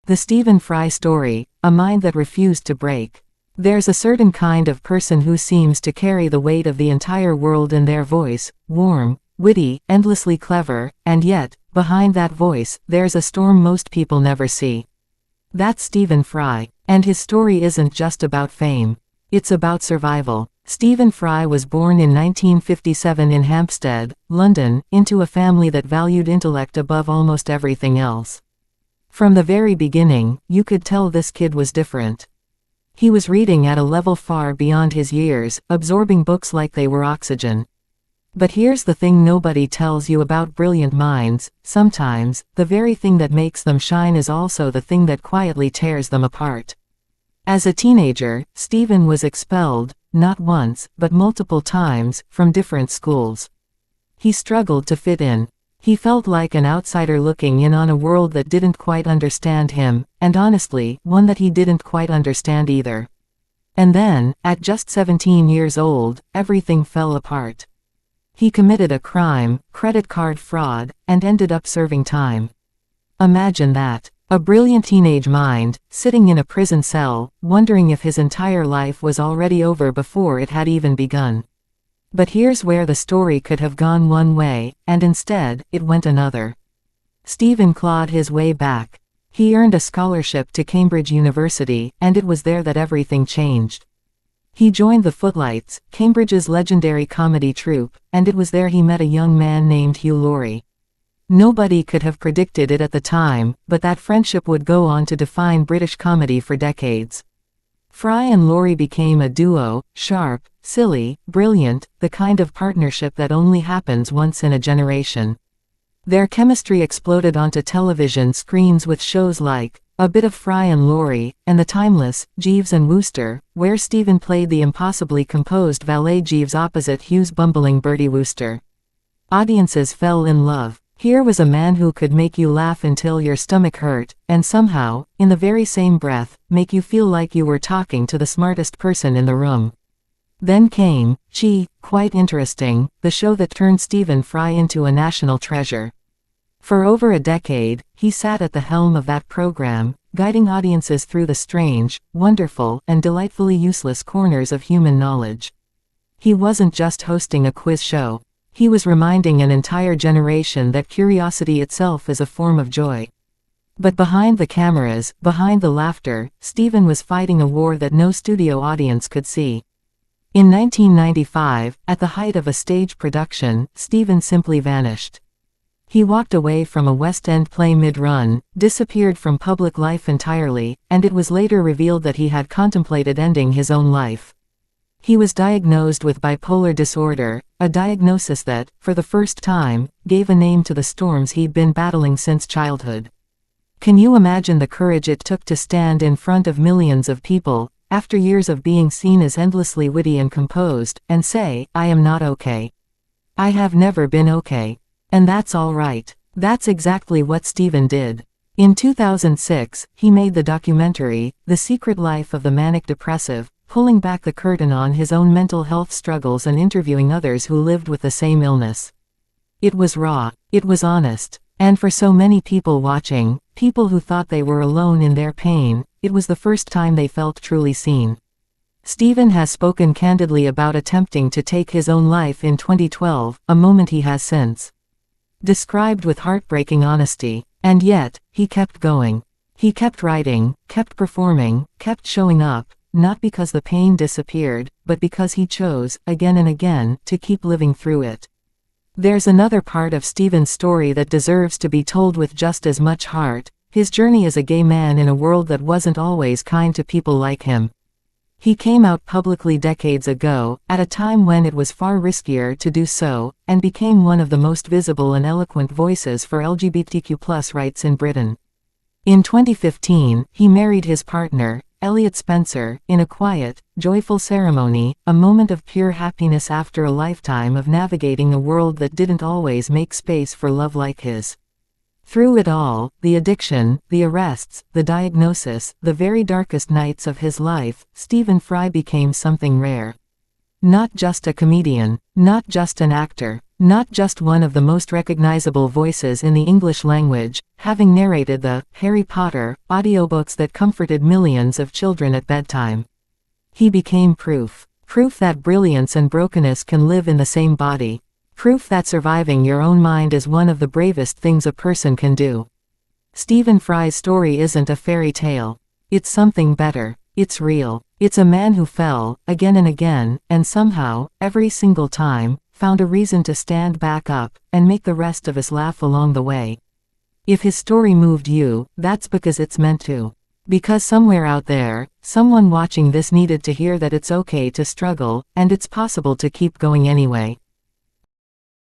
The Stephen Fry story, a mind that refused to break. There's a certain kind of person who seems to carry the weight of the entire world in their voice, warm, witty, endlessly clever, and yet, behind that voice, there's a storm most people never see. That's Stephen Fry, and his story isn't just about fame. It's about survival. Stephen Fry was born in 1957 in Hampstead, London, into a family that valued intellect above almost everything else. From the very beginning, you could tell this kid was different. He was reading at a level far beyond his years, absorbing books like they were oxygen. But here's the thing nobody tells you about brilliant minds: sometimes, the very thing that makes them shine is also the thing that quietly tears them apart. As a teenager, Stephen was expelled, not once, but multiple times, from different schools. He struggled to fit in. He felt like an outsider looking in on a world that didn't quite understand him, and honestly, one that he didn't quite understand either. And then, at just 17 years old, everything fell apart. He committed a crime, credit card fraud, and ended up serving time. Imagine that. A brilliant teenage mind, sitting in a prison cell, wondering if his entire life was already over before it had even begun. But here's where the story could have gone one way, and instead, it went another. Stephen clawed his way back. He earned a scholarship to Cambridge University, and it was there that everything changed. He joined the Footlights, Cambridge's legendary comedy troupe, and it was there he met a young man named Hugh Laurie. Nobody could have predicted it at the time, but that friendship would go on to define British comedy for decades. Fry and Laurie became a duo, sharp, silly, brilliant, the kind of partnership that only happens once in a generation. Their chemistry exploded onto television screens with shows like A Bit of Fry and Laurie, and the timeless Jeeves and Wooster, where Stephen played the impossibly composed valet Jeeves opposite Hugh's bumbling Bertie Wooster. Audiences fell in love. Here was a man who could make you laugh until your stomach hurt, and somehow, in the very same breath, make you feel like you were talking to the smartest person in the room. Then came, quite interesting, the show that turned Stephen Fry into a national treasure. For over a decade, he sat at the helm of that program, guiding audiences through the strange, wonderful, and delightfully useless corners of human knowledge. He wasn't just hosting a quiz show. He was reminding an entire generation that curiosity itself is a form of joy. But behind the cameras, behind the laughter, Stephen was fighting a war that no studio audience could see. In 1995, at the height of a stage production, Stephen simply vanished. He walked away from a West End play mid-run, disappeared from public life entirely, and it was later revealed that he had contemplated ending his own life. He was diagnosed with bipolar disorder, a diagnosis that, for the first time, gave a name to the storms he'd been battling since childhood. Can you imagine the courage it took to stand in front of millions of people, after years of being seen as endlessly witty and composed, and say, "I am not okay. I have never been okay. And that's all right." That's exactly what Stephen did. In 2006, he made the documentary, The Secret Life of the Manic Depressive, pulling back the curtain on his own mental health struggles and interviewing others who lived with the same illness. It was raw. It was honest. And for so many people watching, people who thought they were alone in their pain, it was the first time they felt truly seen. Stephen has spoken candidly about attempting to take his own life in 2012, a moment he has since described with heartbreaking honesty. And yet, he kept going. He kept writing, kept performing, kept showing up, not because the pain disappeared, but because he chose, again and again, to keep living through it. There's another part of Stephen's story that deserves to be told with just as much heart: his journey as a gay man in a world that wasn't always kind to people like him. He came out publicly decades ago, at a time when it was far riskier to do so, and became one of the most visible and eloquent voices for LGBTQ+ rights in Britain. In 2015, he married his partner, Elliot Spencer, in a quiet, joyful ceremony, a moment of pure happiness after a lifetime of navigating a world that didn't always make space for love like his. Through it all, the addiction, the arrests, the diagnosis, the very darkest nights of his life, Stephen Fry became something rare. Not just a comedian, not just an actor, Not just one of the most recognizable voices in the English language, having narrated the Harry Potter audiobooks that comforted millions of children at bedtime. He became proof. Proof that brilliance and brokenness can live in the same body. Proof that surviving your own mind is one of the bravest things a person can do. Stephen Fry's story isn't a fairy tale. It's something better. It's real. It's a man who fell, again and again, and somehow, every single time, found a reason to stand back up, and make the rest of us laugh along the way. If his story moved you, that's because it's meant to. Because somewhere out there, someone watching this needed to hear that it's okay to struggle, and it's possible to keep going anyway.